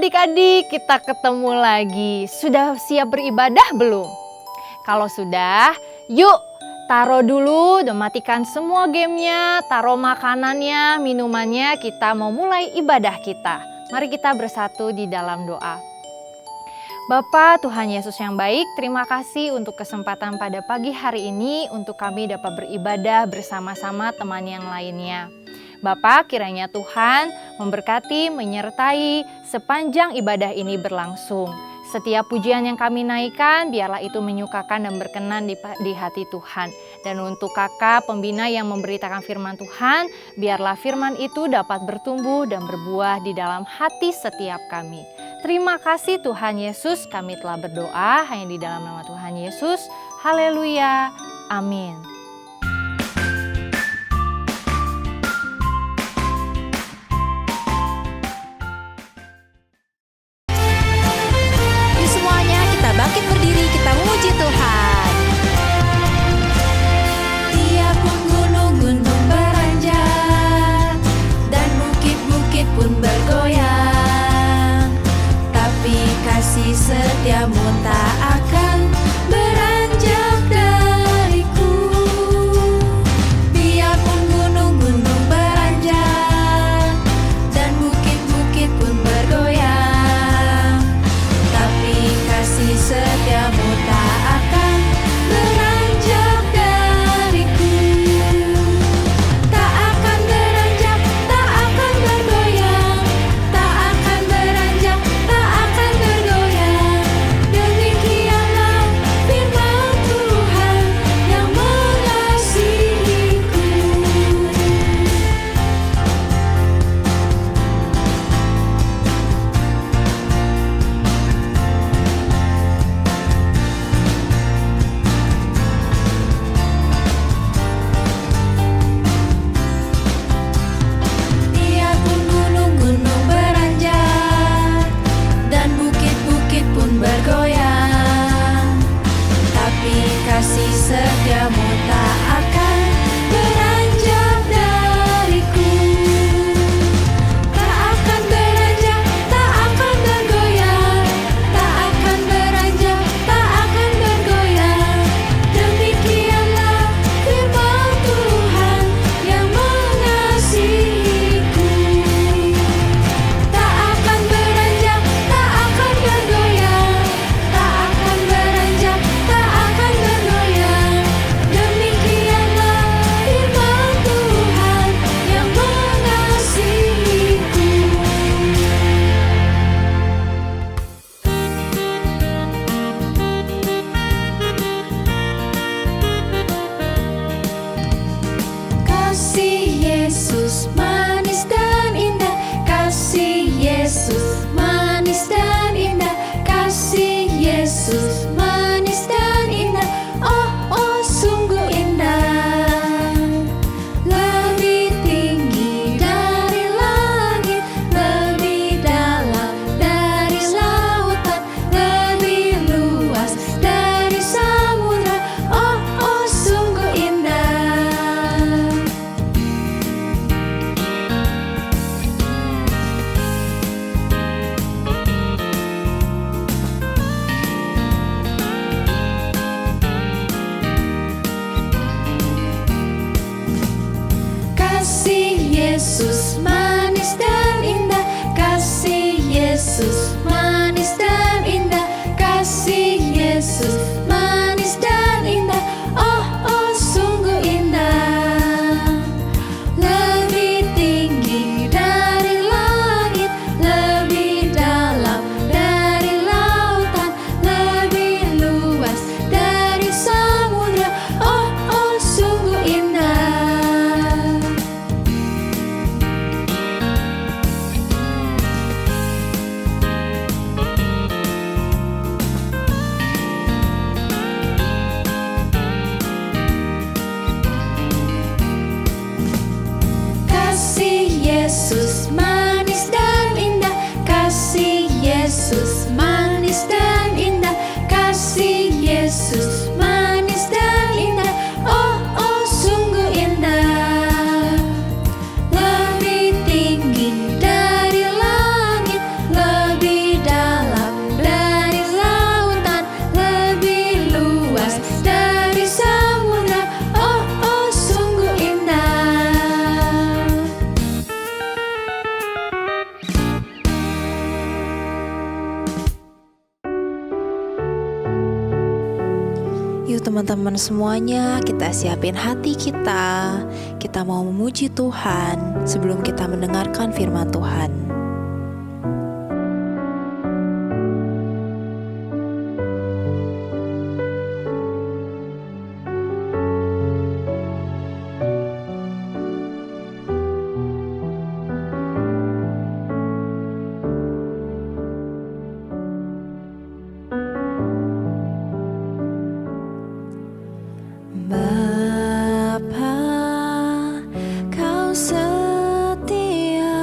adik-adik, kita ketemu lagi. Sudah siap beribadah belum? Kalau sudah, yuk taruh dulu dan matikan semua gamenya, taruh makanannya, minumannya, kita mau mulai ibadah kita. Mari kita bersatu di dalam doa. Bapa Tuhan Yesus yang baik, terima kasih untuk kesempatan pada pagi hari ini untuk kami dapat beribadah bersama-sama teman yang lainnya. Bapa, kiranya Tuhan memberkati, menyertai sepanjang ibadah ini berlangsung. Setiap pujian yang kami naikkan, biarlah itu menyukakan dan berkenan di hati Tuhan. Dan untuk kakak pembina yang memberitakan firman Tuhan, biarlah firman itu dapat bertumbuh dan berbuah di dalam hati setiap kami. Terima kasih Tuhan Yesus, kami telah berdoa hanya di dalam nama Tuhan Yesus. Haleluya, amin. Bangkit berdiri, kita memuji Tuhan. Tiap gunung-gunung beranjak dan bukit-bukit pun bergoyang, tapi kasih setiamu tak akan beranjak dariku. Biarpun gunung-gunung beranjak dan bukit-bukit pun bergoyang, tapi kasih setiamu tak akan beranjak dariku. Tak akan beranjak, tak akan bergoyang, tak akan beranjak, tak akan bergoyang. Demikianlah firman Tuhan yang mengasihiku. Biarpun gunung-gunung beranjak dan bukit-bukit pun bergoyang, tapi kasih setiamu tak akan beranjak dariku. Tak akan beranjak, tak akan bergoyang, tak akan beranjak, tak akan bergoyang. Demikianlah firman Tuhan yang mengasihiku. Tak akan beranjak, tak akan bergoyang, tak akan beranjak, tak akan bergoyang. Demikianlah firman Tuhan yang mengasihiku. Kasih Yesus manis dan indah, kasih Yesus manis dan indah, kasih Yesus manis dan indah. Oh, oh, sungguh indah. Lebih tinggi dari langit, lebih dalam dari lautan, lebih luas dari samudra. Oh, oh, sungguh indah. Kasih Yesus manis dan indah, kasih Yesus manis dan indah, kasih Yesus manis dan indah. Oh, oh, sungguh indah. Lebih tinggi dari langit, lebih dalam dari lautan, lebih luas dari samudra. Oh, oh, sungguh indah. teman-teman semuanya, kita siapin hati kita. Kita mau memuji Tuhan sebelum kita mendengarkan firman Tuhan. Bapa, Kau setia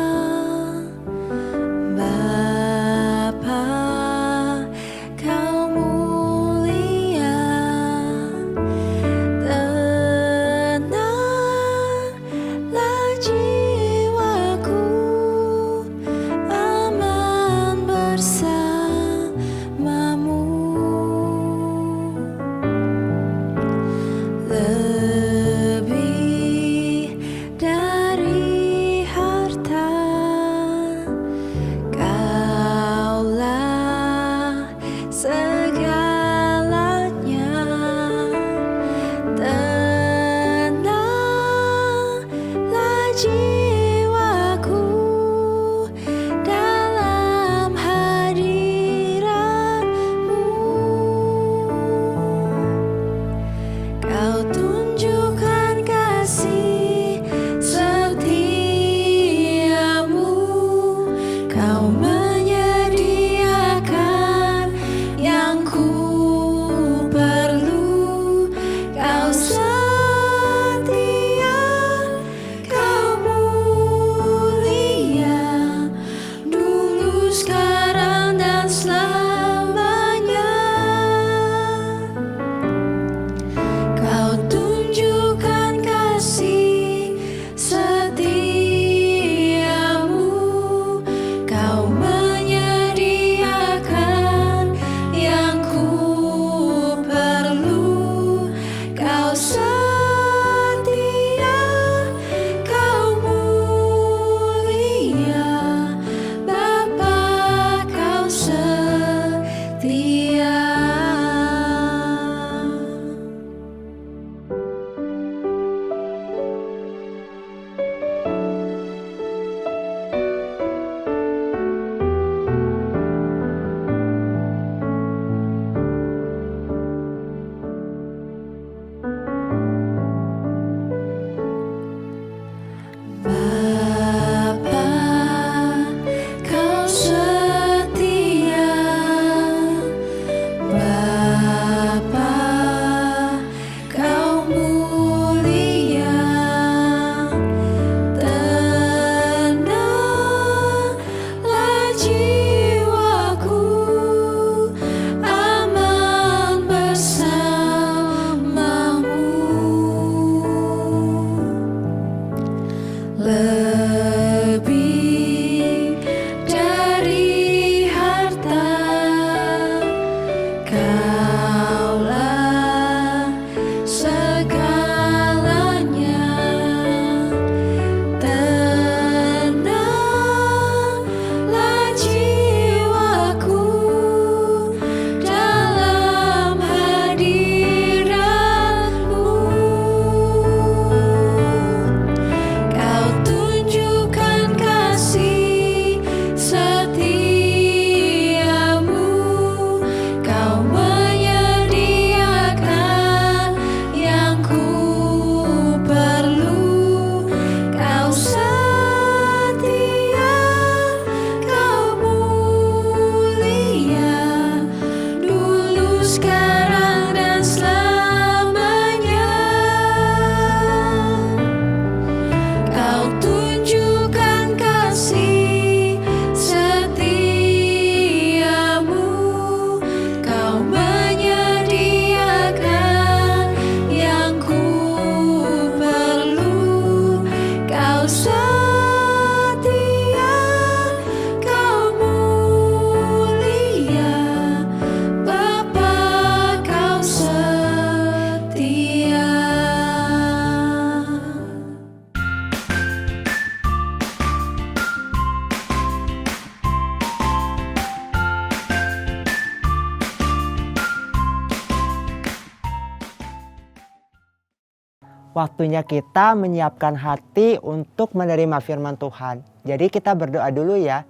waktunya kita menyiapkan hati untuk menerima firman Tuhan. Jadi kita berdoa dulu ya.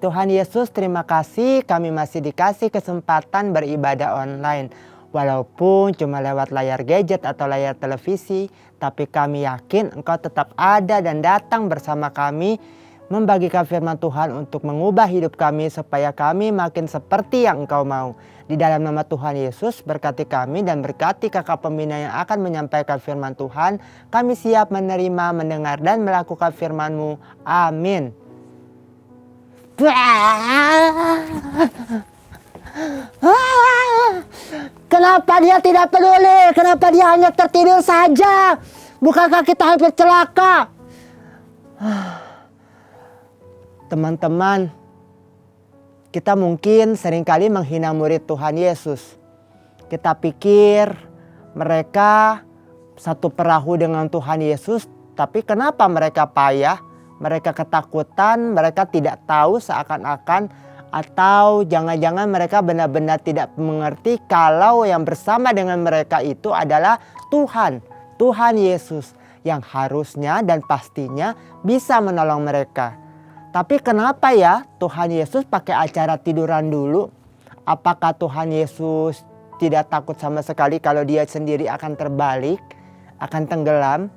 Tuhan Yesus, terima kasih kami masih dikasih kesempatan beribadah online. Walaupun cuma lewat layar gadget atau layar televisi, tapi kami yakin Engkau tetap ada dan datang bersama kami, membagikan firman Tuhan untuk mengubah hidup kami supaya kami makin seperti yang Engkau mau. Di dalam nama Tuhan Yesus, berkati kami dan berkati kakak pembina yang akan menyampaikan firman Tuhan. Kami siap menerima, mendengar dan melakukan firman-Mu. Amin. Kenapa dia tidak peduli? Kenapa dia hanya tertidur saja? Bukankah kita hampir celaka? Teman-teman, kita mungkin seringkali menghina murid Tuhan Yesus. Kita pikir mereka satu perahu dengan Tuhan Yesus, tapi kenapa mereka payah? Mereka ketakutan, mereka tidak tahu seakan-akan, atau jangan-jangan mereka benar-benar tidak mengerti kalau yang bersama dengan mereka itu adalah Tuhan Yesus yang harusnya dan pastinya bisa menolong mereka. Tapi kenapa ya Tuhan Yesus pakai acara tiduran dulu? Apakah Tuhan Yesus tidak takut sama sekali kalau dia sendiri akan terbalik, akan tenggelam?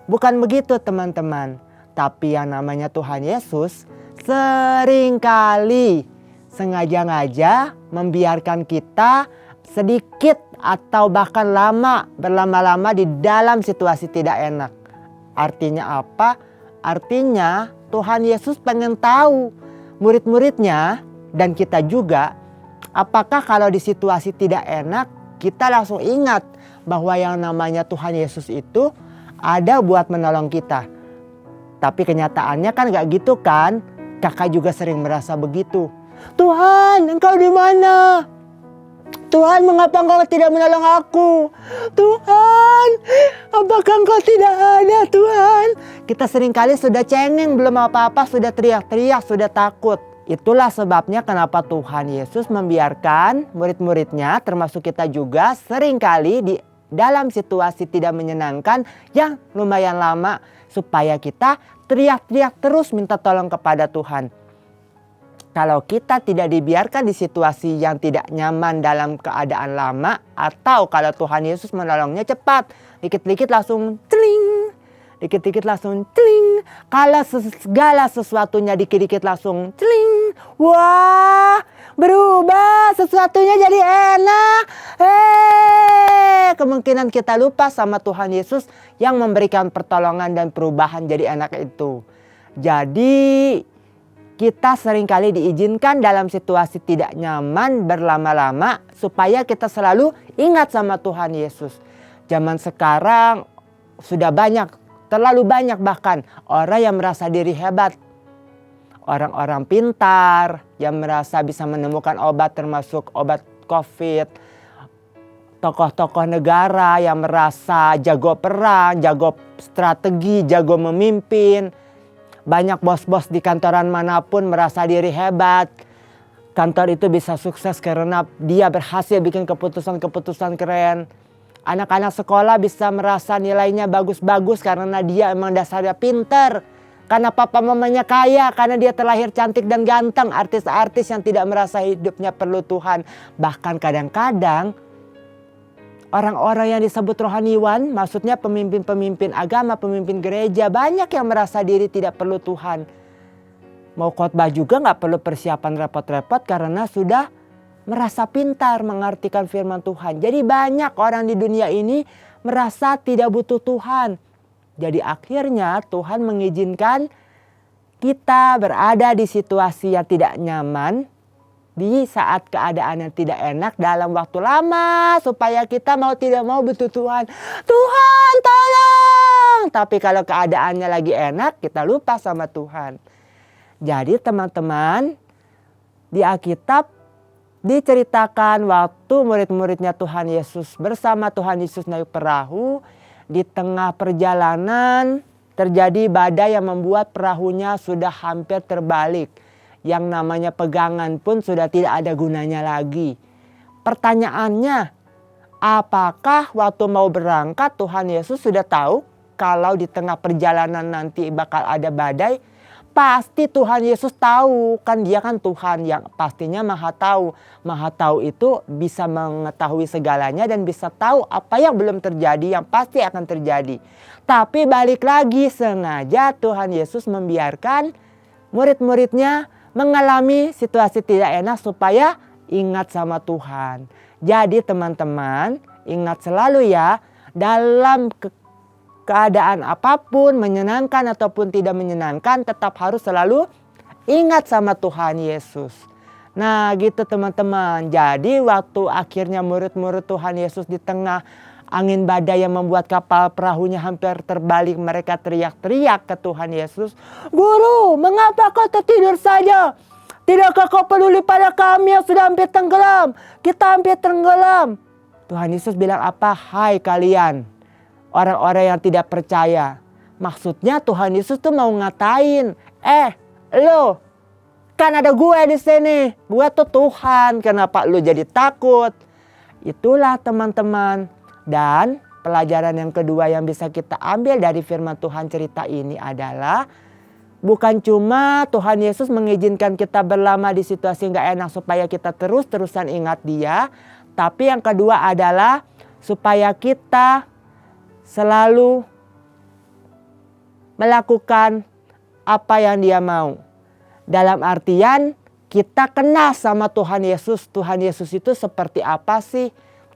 Bukan begitu teman-teman. Tapi yang namanya Tuhan Yesus seringkali sengaja-ngaja membiarkan kita sedikit atau bahkan berlama-lama di dalam situasi tidak enak. Artinya apa? Artinya Tuhan Yesus pengen tahu murid-muridnya dan kita juga, apakah kalau di situasi tidak enak kita langsung ingat bahwa yang namanya Tuhan Yesus itu ada buat menolong kita. Tapi kenyataannya kan gak gitu kan? Kakak juga sering merasa begitu. Tuhan, Engkau di mana? Tuhan, mengapa Engkau tidak menolong aku? Tuhan, apakah Engkau tidak ada, Tuhan? Kita seringkali sudah cengeng, belum apa-apa sudah teriak-teriak, sudah takut. Itulah sebabnya kenapa Tuhan Yesus membiarkan murid-muridnya, termasuk kita juga, seringkali di dalam situasi tidak menyenangkan yang lumayan lama, supaya kita teriak-teriak terus minta tolong kepada Tuhan. Kalau kita tidak dibiarkan di situasi yang tidak nyaman dalam keadaan lama, atau kalau Tuhan Yesus menolongnya cepat, dikit-dikit langsung teling, dikit-dikit langsung teling. Kalau segala sesuatunya dikit-dikit langsung teling, wah berubah, sesuatunya jadi enak. Kemungkinan kita lupa sama Tuhan Yesus yang memberikan pertolongan dan perubahan jadi enak itu. Jadi kita seringkali diizinkan dalam situasi tidak nyaman berlama-lama supaya kita selalu ingat sama Tuhan Yesus. Zaman sekarang sudah banyak, terlalu banyak bahkan orang yang merasa diri hebat. Orang-orang pintar yang merasa bisa menemukan obat, termasuk obat COVID. Tokoh-tokoh negara yang merasa jago perang, jago strategi, jago memimpin. Banyak bos-bos di kantoran manapun merasa diri hebat. Kantor itu bisa sukses karena dia berhasil bikin keputusan-keputusan keren. Anak-anak sekolah bisa merasa nilainya bagus-bagus karena dia emang dasarnya pintar. Karena papa mamanya kaya, karena dia terlahir cantik dan ganteng. Artis-artis yang tidak merasa hidupnya perlu Tuhan. Bahkan kadang-kadang orang-orang yang disebut rohaniwan, maksudnya pemimpin-pemimpin agama, pemimpin gereja, banyak yang merasa diri tidak perlu Tuhan. Mau khotbah juga gak perlu persiapan repot-repot karena sudah merasa pintar mengartikan firman Tuhan. Jadi banyak orang di dunia ini merasa tidak butuh Tuhan. Jadi akhirnya Tuhan mengizinkan kita berada di situasi yang tidak nyaman, di saat keadaan yang tidak enak dalam waktu lama, supaya kita mau tidak mau butuh Tuhan. Tuhan tolong! Tapi kalau keadaannya lagi enak, kita lupa sama Tuhan. Jadi teman-teman, di Alkitab diceritakan waktu murid-muridnya Tuhan Yesus bersama Tuhan Yesus naik perahu, di tengah perjalanan terjadi badai yang membuat perahunya sudah hampir terbalik. Yang namanya pegangan pun sudah tidak ada gunanya lagi. Pertanyaannya, Apakah waktu mau berangkat Tuhan Yesus sudah tahu kalau di tengah perjalanan nanti bakal ada badai? Pasti Tuhan Yesus tahu, kan dia kan Tuhan yang pastinya maha tahu. Maha tahu itu bisa mengetahui segalanya dan bisa tahu apa yang belum terjadi yang pasti akan terjadi. Tapi balik lagi, sengaja Tuhan Yesus membiarkan murid-muridnya mengalami situasi tidak enak supaya ingat sama Tuhan. Jadi teman-teman, ingat selalu ya, dalam keadaan apapun, menyenangkan ataupun tidak menyenangkan, tetap harus selalu ingat sama Tuhan Yesus. Nah gitu teman-teman. Jadi waktu akhirnya murid-murid Tuhan Yesus di tengah angin badai yang membuat kapal perahunya hampir terbalik, mereka teriak-teriak ke Tuhan Yesus, "Guru, mengapa kau tertidur saja? Tidakkah kau peduli pada kami yang sudah hampir tenggelam? Kita hampir tenggelam." Tuhan Yesus bilang apa? "Hai kalian, orang-orang yang tidak percaya." Maksudnya Tuhan Yesus tuh mau ngatain, lo, kan ada gue di sini. Gue tuh Tuhan, kenapa lo jadi takut? Itulah teman-teman. Dan pelajaran yang kedua yang bisa kita ambil dari firman Tuhan cerita ini adalah bukan cuma Tuhan Yesus mengizinkan kita berlama di situasi gak enak supaya kita terus-terusan ingat Dia. Tapi yang kedua adalah supaya kita selalu melakukan apa yang Dia mau. Dalam artian kita kenal sama Tuhan Yesus. Tuhan Yesus itu seperti apa sih?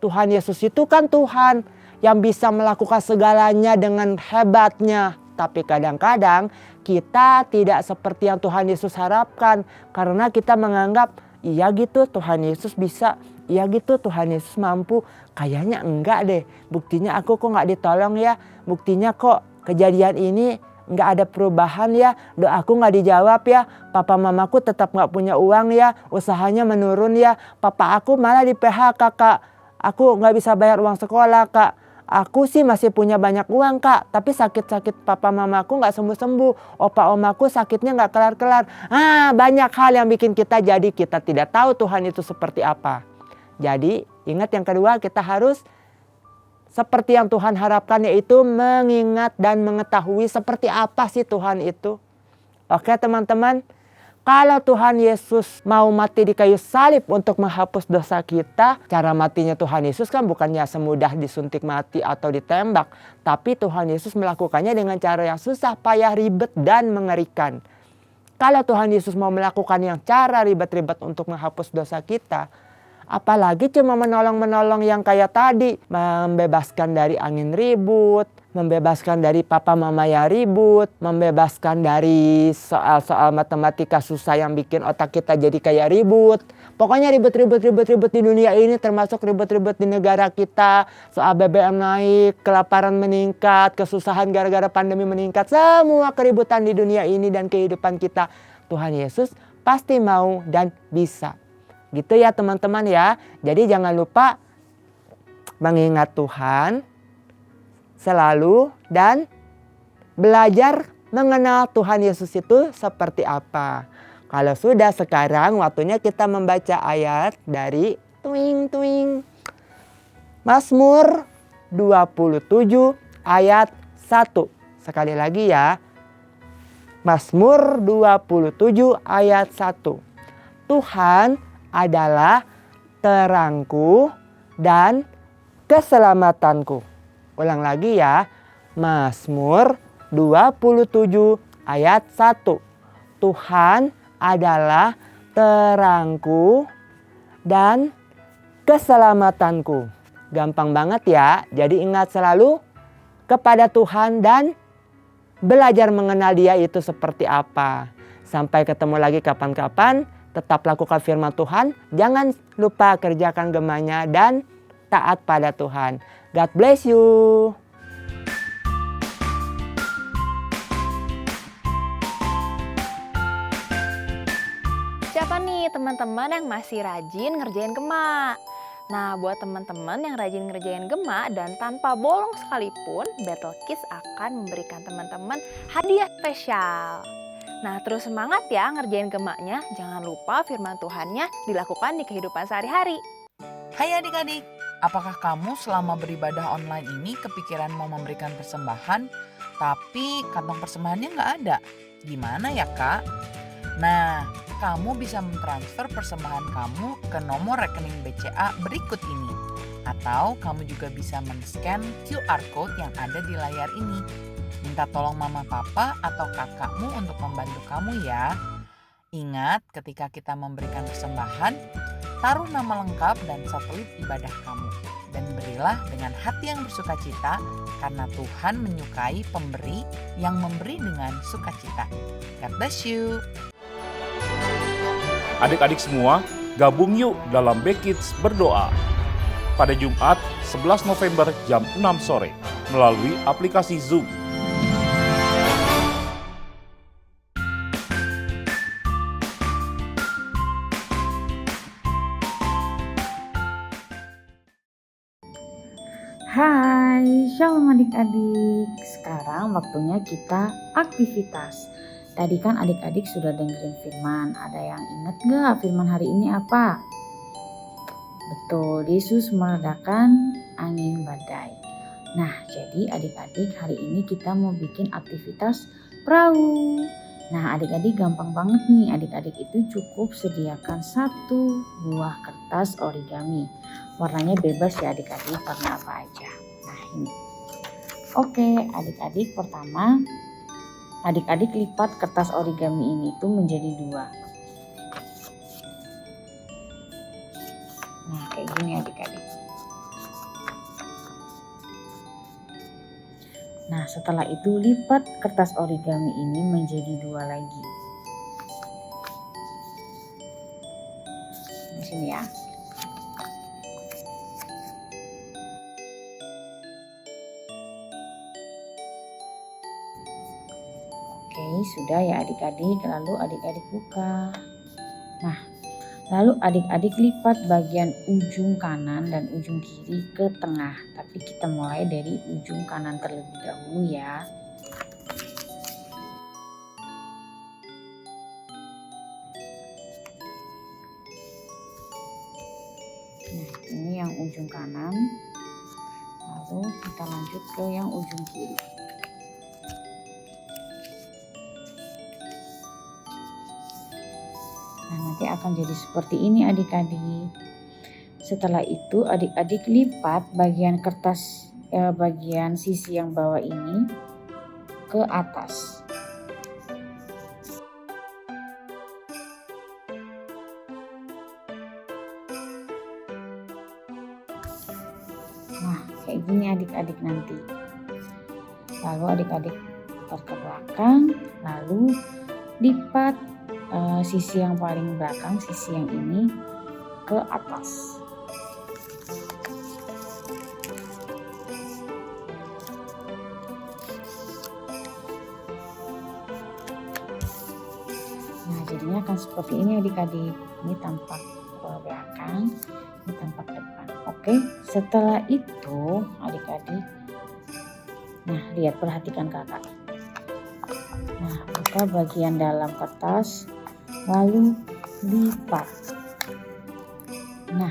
Tuhan Yesus itu kan Tuhan yang bisa melakukan segalanya dengan hebatnya. Tapi kadang-kadang kita tidak seperti yang Tuhan Yesus harapkan. Karena kita menganggap, iya gitu Tuhan Yesus bisa. Iya gitu Tuhan Yesus mampu. Kayaknya enggak deh. Buktinya aku kok gak ditolong ya. Buktinya kok kejadian ini gak ada perubahan ya. Doaku gak dijawab ya. Papa mamaku tetap gak punya uang ya. Usahanya menurun ya. Papa aku malah di PHK kak. Aku gak bisa bayar uang sekolah kak. Aku sih masih punya banyak uang kak. Tapi sakit-sakit papa mamaku gak sembuh-sembuh. Opa omaku sakitnya gak kelar-kelar. Banyak hal yang bikin kita jadi kita tidak tahu Tuhan itu seperti apa. Jadi ingat yang kedua, kita harus seperti yang Tuhan harapkan, yaitu mengingat dan mengetahui seperti apa sih Tuhan itu. Oke teman-teman. Kalau Tuhan Yesus mau mati di kayu salib untuk menghapus dosa kita, cara matinya Tuhan Yesus kan bukannya semudah disuntik mati atau ditembak. Tapi Tuhan Yesus melakukannya dengan cara yang susah, payah, ribet, dan mengerikan. Kalau Tuhan Yesus mau melakukan yang cara ribet-ribet untuk menghapus dosa kita, apalagi cuma menolong-menolong yang kayak tadi. Membebaskan dari angin ribut, membebaskan dari papa mama yang ribut, membebaskan dari soal-soal matematika susah yang bikin otak kita jadi kayak ribut. Pokoknya ribut-ribut di dunia ini, termasuk ribut-ribut di negara kita. Soal BBM naik, kelaparan meningkat, kesusahan gara-gara pandemi meningkat. Semua keributan di dunia ini dan kehidupan kita, Tuhan Yesus pasti mau dan bisa. Gitu ya teman-teman ya. Jadi jangan lupa mengingat Tuhan selalu dan belajar mengenal Tuhan Yesus itu seperti apa. Kalau sudah, sekarang waktunya kita membaca ayat dari Mazmur 27 ayat 1. Sekali lagi ya. Mazmur 27 ayat 1. Tuhan adalah terangku dan keselamatanku. Ulang lagi ya. Mazmur 27 ayat 1. Tuhan adalah terangku dan keselamatanku. Gampang banget ya. Jadi ingat selalu kepada Tuhan dan belajar mengenal Dia itu seperti apa. Sampai ketemu lagi kapan-kapan. Tetap lakukan firman Tuhan. Jangan lupa kerjakan gemanya dan taat pada Tuhan. God bless you. Siapa nih teman-teman yang masih rajin ngerjain gema? Nah, buat teman-teman yang rajin ngerjain gema dan tanpa bolong sekalipun, Battle Kids akan memberikan teman-teman hadiah spesial. Nah, terus semangat ya ngerjain gemanya. Jangan lupa firman Tuhannya dilakukan di kehidupan sehari-hari. Hai adik-adik, apakah kamu selama beribadah online ini kepikiran mau memberikan persembahan, tapi kantong persembahannya nggak ada? Gimana ya Kak? Nah, kamu bisa mentransfer persembahan kamu ke nomor rekening BCA berikut ini. Atau kamu juga bisa men-scan QR Code yang ada di layar ini. Minta tolong mama papa atau kakakmu untuk membantu kamu ya. Ingat, ketika kita memberikan persembahan, taruh nama lengkap dan satelit ibadah kamu. Dan berilah dengan hati yang bersukacita, karena Tuhan menyukai pemberi yang memberi dengan sukacita. God bless you. Adik-adik semua, gabung yuk dalam Bekids berdoa. Pada Jumat 11 November jam 6 sore melalui aplikasi Zoom. Hai, shalom adik-adik. Sekarang waktunya kita aktivitas. Tadi kan adik-adik sudah dengerin firman. Ada yang ingat gak firman hari ini apa? Betul, Yesus meredakan angin badai. Nah, jadi adik-adik hari ini kita mau bikin aktivitas perahu. Nah, adik-adik gampang banget nih. Adik-adik itu cukup sediakan 1 buah kertas origami. Warnanya bebas ya adik-adik, warna apa aja. Nah ini. Oke adik-adik, pertama adik-adik lipat kertas origami ini tuh menjadi 2. Nah kayak gini adik-adik. Nah setelah itu lipat kertas origami ini menjadi 2 lagi. Di sini ya. Oke, sudah ya adik-adik, lalu adik-adik buka. Nah, lalu adik-adik lipat bagian ujung kanan dan ujung kiri ke tengah. Tapi kita mulai dari ujung kanan terlebih dahulu ya. Nah, ini yang ujung kanan. Lalu kita lanjut ke yang ujung kiri. Nah, nanti akan jadi seperti ini adik-adik. Setelah itu adik-adik lipat bagian kertas bagian sisi yang bawah ini ke atas. Nah, kayak gini adik-adik nanti. Lalu adik-adik putar ke belakang, lalu lipat sisi yang paling belakang, sisi yang ini ke atas. Nah, jadinya akan seperti ini adik-adik. Ini tampak belakang, ini tampak depan. Oke, setelah itu adik-adik, nah lihat, perhatikan kakak. Nah, buka bagian dalam kertas, lalu lipat. Nah,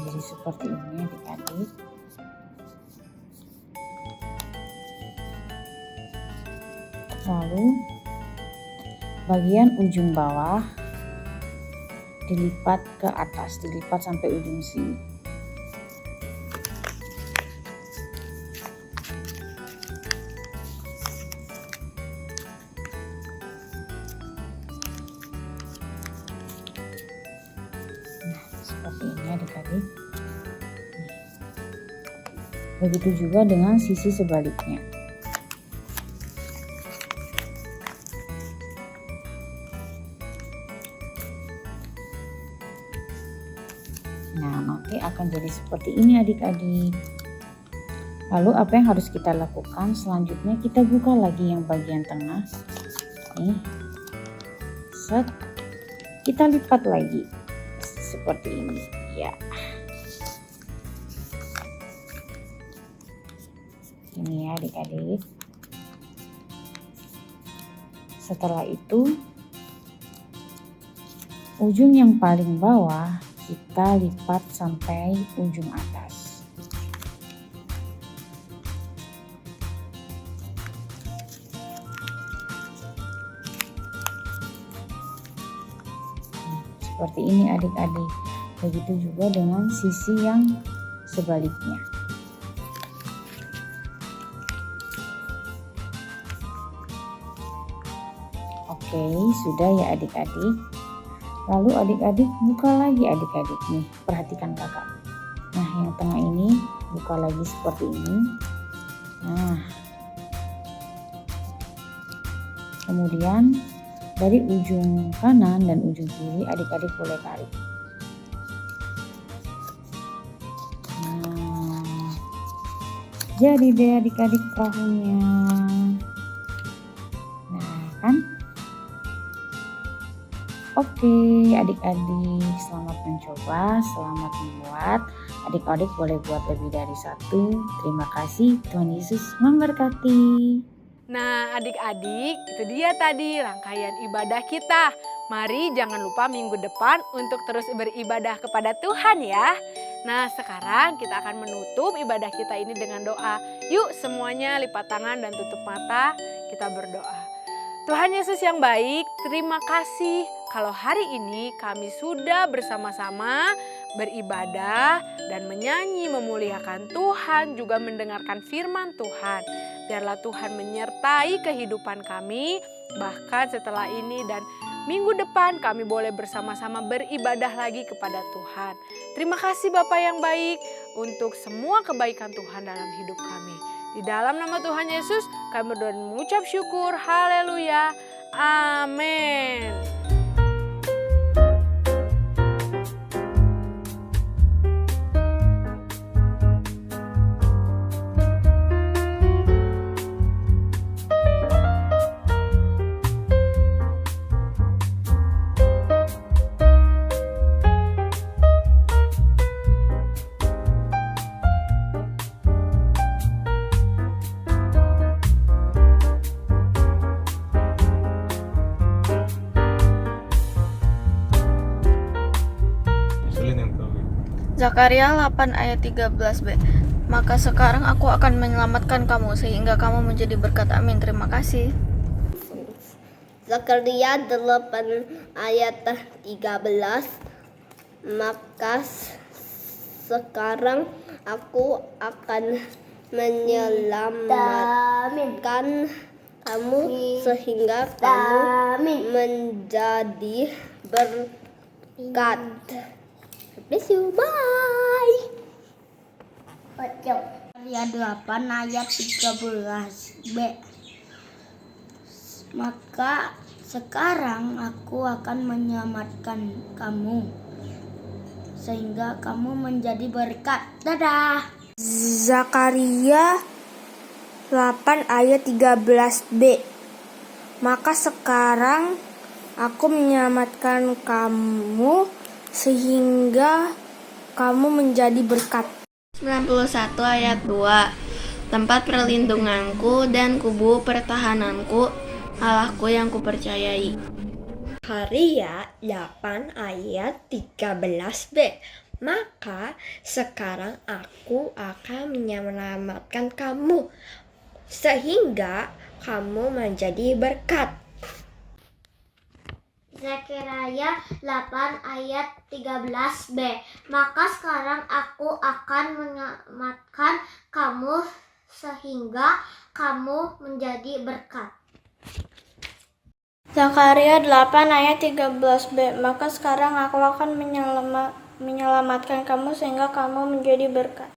jadi seperti ini adik-adik. Lalu bagian ujung bawah dilipat ke atas, dilipat sampai ujung sini. Nah, seperti ini adik-adik. Begitu juga dengan sisi sebaliknya. Nah, nanti akan jadi seperti ini adik-adik. Lalu apa yang harus kita lakukan? Selanjutnya kita buka lagi yang bagian tengah. Nih. Set. Kita lipat lagi seperti ini ya. Ini ya adik-adik. Setelah itu ujung yang paling bawah kita lipat sampai ujung atas. Seperti ini adik-adik. Begitu juga dengan sisi yang sebaliknya. Oke, sudah ya adik-adik. Lalu adik-adik buka lagi adik-adik nih. Perhatikan kakak. Nah, yang tengah ini buka lagi seperti ini. Nah, kemudian dari ujung kanan dan ujung kiri adik-adik boleh tarik. Nah, jadi deh adik-adik perahunya. Nah, kan? Oke, adik-adik selamat mencoba, selamat membuat. Adik-adik boleh buat lebih dari satu. Terima kasih, Tuhan Yesus memberkati. Nah adik-adik, itu dia tadi rangkaian ibadah kita. Mari jangan lupa minggu depan untuk terus beribadah kepada Tuhan ya. Nah sekarang kita akan menutup ibadah kita ini dengan doa. Yuk semuanya lipat tangan dan tutup mata, kita berdoa. Tuhan Yesus yang baik, terima kasih kalau hari ini kami sudah bersama-sama beribadah dan menyanyi memuliakan Tuhan, juga mendengarkan firman Tuhan. Biarlah Tuhan menyertai kehidupan kami, bahkan setelah ini dan minggu depan kami boleh bersama-sama beribadah lagi kepada Tuhan. Terima kasih Bapa yang baik untuk semua kebaikan Tuhan dalam hidup kami. Di dalam nama Tuhan Yesus kami berdoa dan mengucap syukur. Haleluya. Amin. Zakaria 8 ayat 13b. Maka sekarang aku akan menyelamatkan kamu sehingga kamu menjadi berkat. Amin. Terima kasih. Zakaria 8 ayat 13. Maka sekarang aku akan menyelamatkan kamu sehingga kamu menjadi berkat. Bless you, bye. Zakaria 8 ayat 13b. Maka sekarang aku akan menyelamatkan kamu sehingga kamu menjadi berkat. Dadah. Zakaria 8 ayat 13b. Maka sekarang aku menyelamatkan kamu sehingga kamu menjadi berkat. 91 ayat 2. Tempat perlindunganku dan kubu pertahananku, Allahku yang kupercayai. Zakaria 8 ayat 13b. Maka sekarang aku akan menyelamatkan kamu sehingga kamu menjadi berkat. Zakaria 8 ayat 13b. Maka sekarang aku akan menyelamatkan kamu sehingga kamu menjadi berkat. Zakaria 8 ayat 13b. Maka sekarang aku akan menyelamatkan kamu sehingga kamu menjadi berkat.